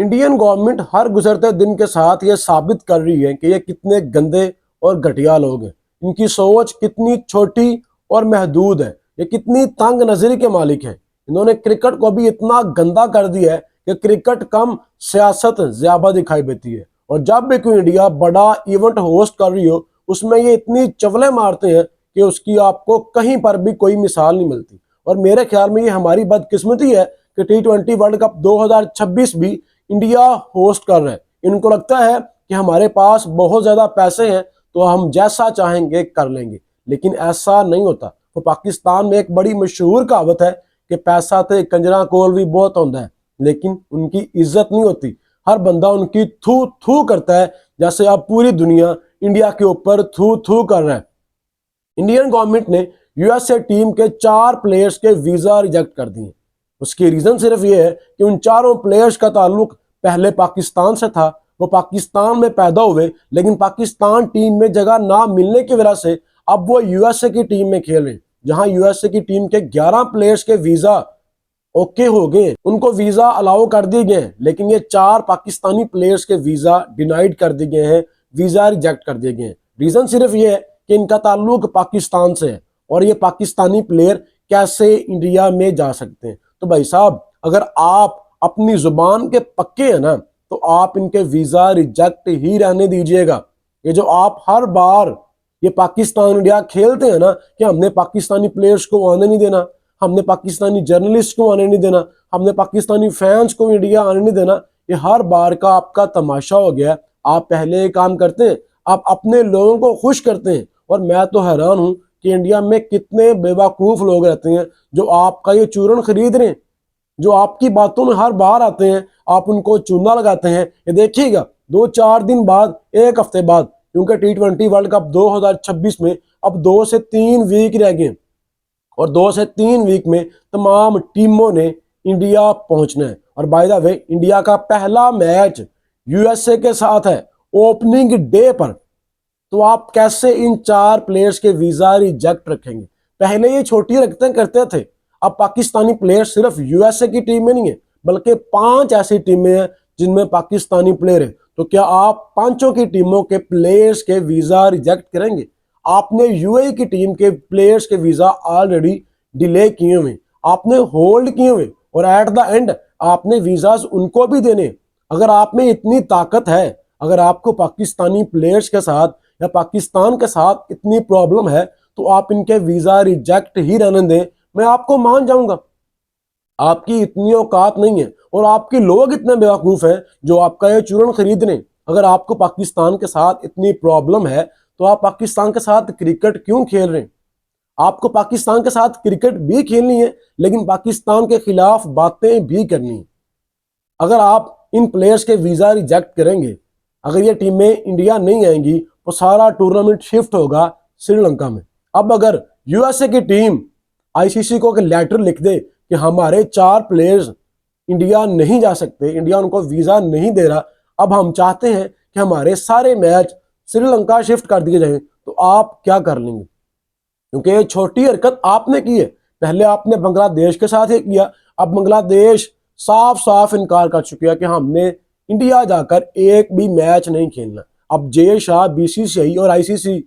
Indian government हर गुजरते दिन के साथ ये साबित कर रही है कि ये कितने गंदे और घटिया लोग हैं। इनकी सोच कितनी छोटी और महदूद है। ये कितनी तंग नजरी के मालिक हैं। इन्होंने क्रिकेट को भी इतना गंदा कर दिया है कि क्रिकेट कम सियासत ज्यादा दिखाई देती है। और जब भी कोई इंडिया बड़ा इवेंट होस्ट कर रही हो उसमें ये इतनी चवले मारते हैं कि उसकी आपको कहीं पर भी कोई मिसाल नहीं मिलती। और मेरे ख्याल में ये हमारी बदकिस्मती है कि T20 वर्ल्ड कप 2026 भी इंडिया होस्ट कर रहा है। इनको लगता है कि हमारे पास बहुत ज्यादा पैसे हैं तो हम जैसा चाहेंगे कर लेंगे, लेकिन ऐसा नहीं होता। तो पाकिस्तान में एक बड़ी मशहूर कहावत है कि पैसा तो कंजरा कोल भी बहुत होता है, लेकिन उनकी इज्जत नहीं होती। हर बंदा उनकी थू थू करता है, जैसे अब पूरी दुनिया इंडिया के ऊपर थू थू कर रहा है। इंडियन गवर्नमेंट ने यूएसए टीम के 4 प्लेयर्स के वीजा रिजेक्ट कर दिए। उसकी रीजन सिर्फ ये है कि उन चारों प्लेयर्स का ताल्लुक पहले पाकिस्तान से था। वो पाकिस्तान में पैदा हुए, लेकिन पाकिस्तान टीम में जगह ना मिलने की वजह से अब वो यूएसए की टीम में खेल रहे हैं, जहां यूएसए की टीम के 11 प्लेयर्स के वीजा ओके हो गए, उनको वीजा अलाउ कर दिए गए, लेकिन ये 4 पाकिस्तानी प्लेयर्स के वीजा डिनाइड कर दिए गए हैं, वीजा रिजेक्ट कर दिए गए हैं। रीजन सिर्फ ये है कि इनका ताल्लुक पाकिस्तान से है और ये पाकिस्तानी प्लेयर कैसे इंडिया में जा सकते हैं। तो भाई साहब, अगर आप अपनी जुबान के पक्के हैं ना तो आप इनके वीजा रिजेक्ट ही रहने दीजिएगा। ये जो आप हर बार ये पाकिस्तान इंडिया खेलते हैं ना कि हमने पाकिस्तानी प्लेयर्स को आने नहीं देना, हमने पाकिस्तानी जर्नलिस्ट को आने नहीं देना, हमने पाकिस्तानी फैंस को इंडिया आने नहीं देना, ये हर बार का आपका तमाशा हो गया। आप पहले काम करते हैं, आप अपने लोगों को खुश करते हैं। और मैं तो हैरान हूं कि इंडिया में कितने बेवकूफ लोग रहते हैं जो आपका ये चूरन खरीद रहे हैं, जो आपकी बातों में हर बार आते हैं, आप उनको चूना लगाते हैं। ये देखिएगा 2-4 दिन बाद, एक हफ्ते बाद, क्योंकि T20 वर्ल्ड कप 2026 में अब 2 से 3 वीक रह गए और 2 से 3 वीक में तमाम टीमों ने इंडिया पहुंचना है। और बाय द वे, इंडिया का पहला मैच यूएसए के साथ है ओपनिंग डे पर। तो आप कैसे इन 4 प्लेयर्स के वीजा रिजेक्ट रखेंगे? पहले ये छोटी रखते करते थे, अब पाकिस्तानी प्लेयर सिर्फ यूएसए की टीम में नहीं है, बल्कि 5 ऐसी टीमें हैं जिनमें पाकिस्तानी प्लेयर है। तो क्या आप 5 की टीमों के प्लेयर्स के वीजा रिजेक्ट करेंगे? आपने यूएई की टीम के प्लेयर्स के वीजा ऑलरेडी डिले किए हुए, आपने होल्ड किए हुए, और एट द एंड आपने वीजाज उनको भी देने। अगर आप में इतनी ताकत है, अगर आपको पाकिस्तानी प्लेयर्स के साथ या पाकिस्तान के साथ इतनी प्रॉब्लम है, तो आप इनके वीजा रिजेक्ट ही रहने दें, मैं आपको मान जाऊंगा। आपकी इतनी औकात नहीं है और आपके लोग इतने बेवकूफ हैं जो आपका ये चूरन खरीद रहे हैं। अगर आपको पाकिस्तान के साथ इतनी प्रॉब्लम है तो आप पाकिस्तान के साथ क्रिकेट क्यों खेल रहे हैं? आपको पाकिस्तान के साथ क्रिकेट भी खेलनी है, लेकिन पाकिस्तान के खिलाफ बातें भी करनी है। अगर आप इन प्लेयर्स के वीजा रिजेक्ट करेंगे, अगर ये टीमें इंडिया नहीं आएंगी तो सारा टूर्नामेंट शिफ्ट होगा श्रीलंका में। अब अगर यूएसए की टीम आईसीसी को एक लेटर लिख दे कि हमारे 4 प्लेयर्स इंडिया नहीं जा सकते, इंडिया उनको वीजा नहीं दे रहा, अब हम चाहते हैं कि हमारे सारे मैच श्रीलंका शिफ्ट कर दिए जाएं, तो आप क्या कर लेंगे? क्योंकि ये छोटी हरकत आपने की है। पहले आपने बांग्लादेश के साथ ये किया, अब बांग्लादेश साफ साफ इनकार कर चुकी है कि हमने इंडिया जाकर एक भी मैच नहीं खेलना। अब जे शाह, बीसीसीआई और आईसीसी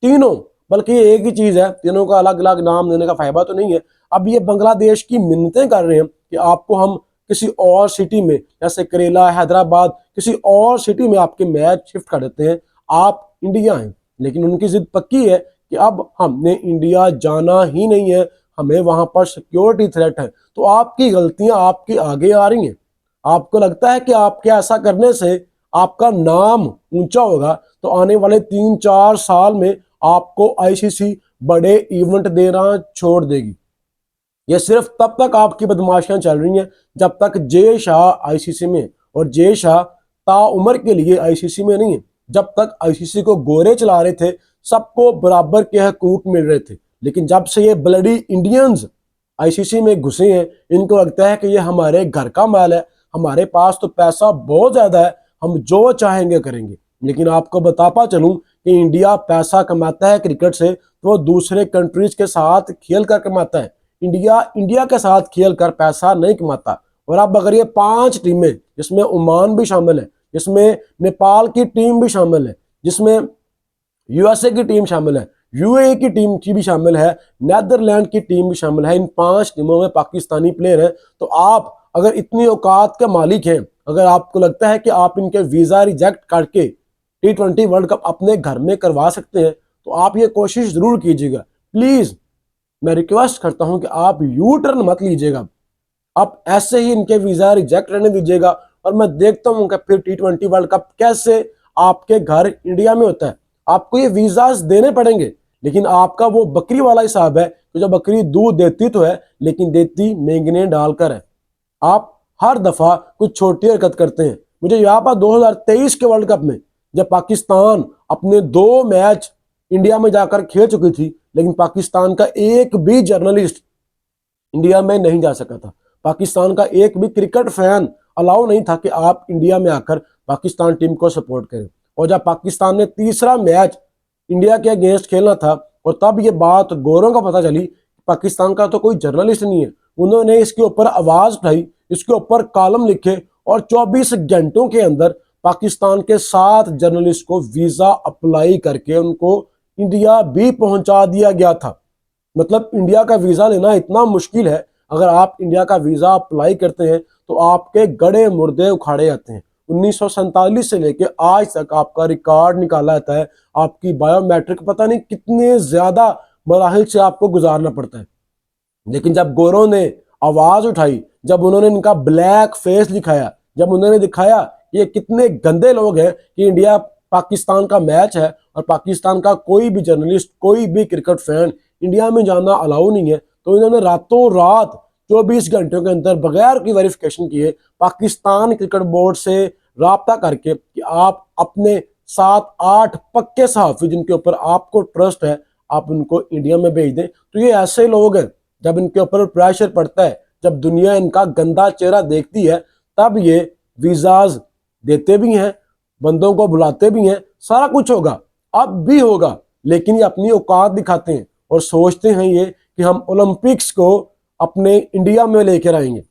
तीनों, बल्कि एक ही चीज है, तीनों का अलग अलग नाम देने का फायदा तो नहीं है। अब ये बांग्लादेश की मिन्नतें कर रहे हैं कि आपको हम किसी और सिटी में, जैसे करेला, हैदराबाद, किसी और सिटी में आपके मैच शिफ्ट कर देते हैं, आप इंडिया हैं। लेकिन उनकी जिद पक्की है कि अब हमने इंडिया जाना ही नहीं है, हमें वहां पर सिक्योरिटी थ्रेट है। तो आपकी गलतियां आपके आगे आ रही हैं। आपको लगता है कि आपके ऐसा करने से आपका नाम ऊंचा होगा, तो आने वाले 3-4 साल में आपको आईसीसी बड़े इवेंट देना छोड़ देगी। ये सिर्फ तब तक आपकी बदमाशियां चल रही हैं जब तक जे शाह आईसीसी में, और जे शाह ताउम्र के लिए आईसीसी में नहीं है। जब तक आईसीसी को गोरे चला रहे थे, सबको बराबर के हकूक मिल रहे थे, लेकिन जब से ये ब्लडी इंडियंस आईसीसी में घुसे हैं, इनको लगता है कि ये हमारे घर का माल है, हमारे पास तो पैसा बहुत ज्यादा है, हम जो चाहेंगे करेंगे। लेकिन आपको बताता चलूं कि इंडिया पैसा कमाता है क्रिकेट से तो वो दूसरे कंट्रीज के साथ खेल कर कमाता है। इंडिया के साथ खेल कर पैसा नहीं कमाता, और अब अगर ये 5 टीमें, जिसमें ओमान भी शामिल है, जिसमें नेपाल की टीम भी शामिल है, जिसमें यूएसए की टीम शामिल है, यूएई की टीम की भी शामिल है, नेदरलैंड की टीम भी शामिल है, इन 5 टीमों में पाकिस्तानी प्लेयर हैं, तो आप अगर इतनी औकात के मालिक हैं, अगर आपको लगता है कि आप इनके वीजा रिजेक्ट करके T20 वर्ल्ड कप अपने घर में करवा सकते हैं, तो आप ये कोशिश जरूर कीजिएगा। प्लीज मैं रिक्वेस्ट करता हूं कि आप यू टर्न मत लीजिएगा, आप ऐसे ही इनके वीजा रिजेक्ट रहने दीजिएगा, और मैं देखता हूं कि फिर T20 वर्ल्ड कप कैसे आपके घर इंडिया में होता है। आपको ये वीजास देने पड़ेंगे, लेकिन आपका वो बकरी वाला हिसाब है कि जो बकरी दूध देती तो है लेकिन देती मेंगने डालकर है। आप हर दफा कुछ छोटी हरकत करते हैं। मुझे यहाँ पर 2023 के वर्ल्ड कप में जब पाकिस्तान अपने 2 मैच इंडिया में जाकर खेल चुकी थी, लेकिन पाकिस्तान का एक भी जर्नलिस्ट इंडिया में नहीं जा सका था, पाकिस्तान का एक भी क्रिकेट फैन अलाउ नहीं था कि आप इंडिया में आकर पाकिस्तान टीम को सपोर्ट करें। और जब पाकिस्तान ने तीसरा मैच इंडिया के अगेंस्ट खेलना था, और तब ये बात गौरों को पता चली, पाकिस्तान का तो कोई जर्नलिस्ट नहीं है, उन्होंने इसके ऊपर आवाज उठाई, इसके ऊपर कॉलम लिखे, और 24 घंटों के अंदर पाकिस्तान के 7 जर्नलिस्ट को वीजा अप्लाई करके उनको इंडिया भी पहुंचा दिया गया था। मतलब इंडिया का वीजा लेना इतना मुश्किल है, अगर आप इंडिया का वीजा अप्लाई करते हैं तो आपके गड़े मुर्दे उखाड़े जाते हैं। 1947 से लेके आज तक आपका रिकॉर्ड निकाला जाता है, आपकी बायोमेट्रिक पता नहीं कितने ज्यादा मराहिल से आपको गुजारना पड़ता है। लेकिन जब गोरों ने आवाज उठाई, जब उन्होंने इनका ब्लैक फेस दिखाया, जब उन्होंने दिखाया ये कितने गंदे लोग हैं कि इंडिया पाकिस्तान का मैच है और पाकिस्तान का कोई भी जर्नलिस्ट, कोई भी क्रिकेट फैन इंडिया में जाना अलाउ नहीं है, तो इन्होंने रातों रात 24 घंटों के अंदर बगैर की वेरिफिकेशन किए पाकिस्तान क्रिकेट बोर्ड से राब्ता करके कि आप अपने 7-8 पक्के सहाफी जिनके ऊपर आपको ट्रस्ट है, आप उनको इंडिया में भेज दें। तो ये ऐसे लोग हैं, जब इनके ऊपर प्रेशर पड़ता है, जब दुनिया इनका गंदा चेहरा देखती है, तब ये वीजाज देते भी हैं, बंदों को बुलाते भी हैं, सारा कुछ होगा, अब भी होगा। लेकिन ये अपनी औकात दिखाते हैं और सोचते हैं ये कि हम ओलंपिक्स को अपने इंडिया में लेकर आएंगे।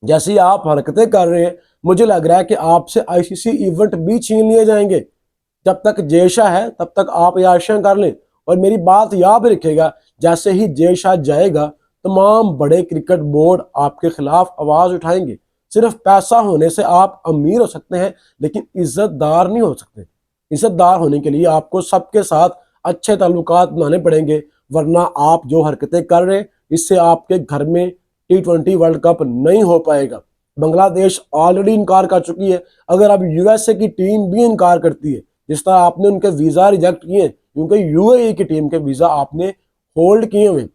जैसी आप हरकतें कर रहे हैं, मुझे लग रहा है कि आपसे आईसीसी इवेंट भी छीन लिए जाएंगे। जब तक जयशाह है तब तक आप याशियां कर लें, और मेरी बात याद रखिएगा, जैसे ही जयशाह जाएगा तमाम बड़े क्रिकेट बोर्ड आपके खिलाफ आवाज उठाएंगे। सिर्फ पैसा होने से आप अमीर हो सकते हैं, लेकिन इज्जतदार नहीं हो सकते। इज्जतदार होने के लिए आपको सबके साथ अच्छे ताल्लुकात बनाने पड़ेंगे, वरना आप जो हरकतें कर रहे हैं इससे आपके घर में T20 वर्ल्ड कप नहीं हो पाएगा। बांग्लादेश ऑलरेडी इनकार कर चुकी है, अगर अब यूएसए की टीम भी इनकार करती है, जिस तरह आपने उनके वीजा रिजेक्ट किए, क्योंकि यूएई की टीम के वीजा आपने होल्ड किए हुए,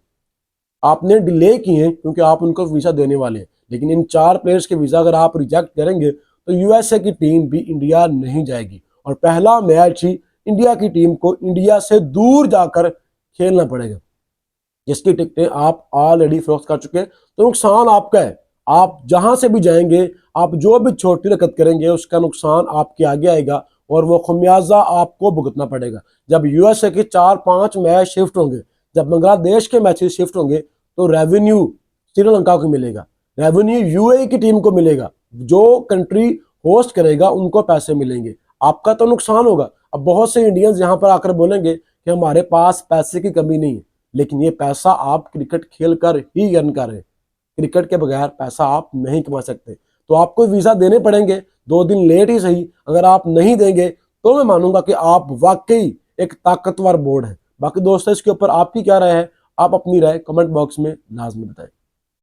आपने डिले किए हैं क्योंकि आप उनको वीजा देने वाले हैं, लेकिन इन 4 प्लेयर्स के वीजा अगर आप रिजेक्ट करेंगे तो यूएसए की टीम भी इंडिया नहीं जाएगी, और पहला मैच ही इंडिया की टीम को इंडिया से दूर जाकर खेलना पड़ेगा, जिसकी टिकटें आप ऑलरेडी फरोख्त कर चुके हैं। तो नुकसान आपका है, आप जहां से भी जाएंगे, आप जो भी छोटी हरकत करेंगे उसका नुकसान आपके आगे आएगा, और वो खमियाजा आपको भुगतना पड़ेगा। जब यूएसए के 4-5 मैच शिफ्ट होंगे, जब बांग्लादेश के मैचेस शिफ्ट होंगे, तो रेवेन्यू श्रीलंका को मिलेगा, रेवेन्यू यूएई की टीम को मिलेगा, जो कंट्री होस्ट करेगा उनको पैसे मिलेंगे, आपका तो नुकसान होगा। अब बहुत से इंडियंस यहाँ पर आकर बोलेंगे कि हमारे पास पैसे की कमी नहीं है, लेकिन ये पैसा आप क्रिकेट खेल कर ही अर्न कर रहे हैं। क्रिकेट के बगैर पैसा आप नहीं कमा सकते, तो आपको वीजा देने पड़ेंगे, 2 दिन लेट ही सही। अगर आप नहीं देंगे तो मैं मानूंगा कि आप वाकई एक ताकतवर बोर्ड है। बाकी दोस्तों, इसके ऊपर आपकी क्या राय है? आप अपनी राय कमेंट बॉक्स में लाजमी बताएं।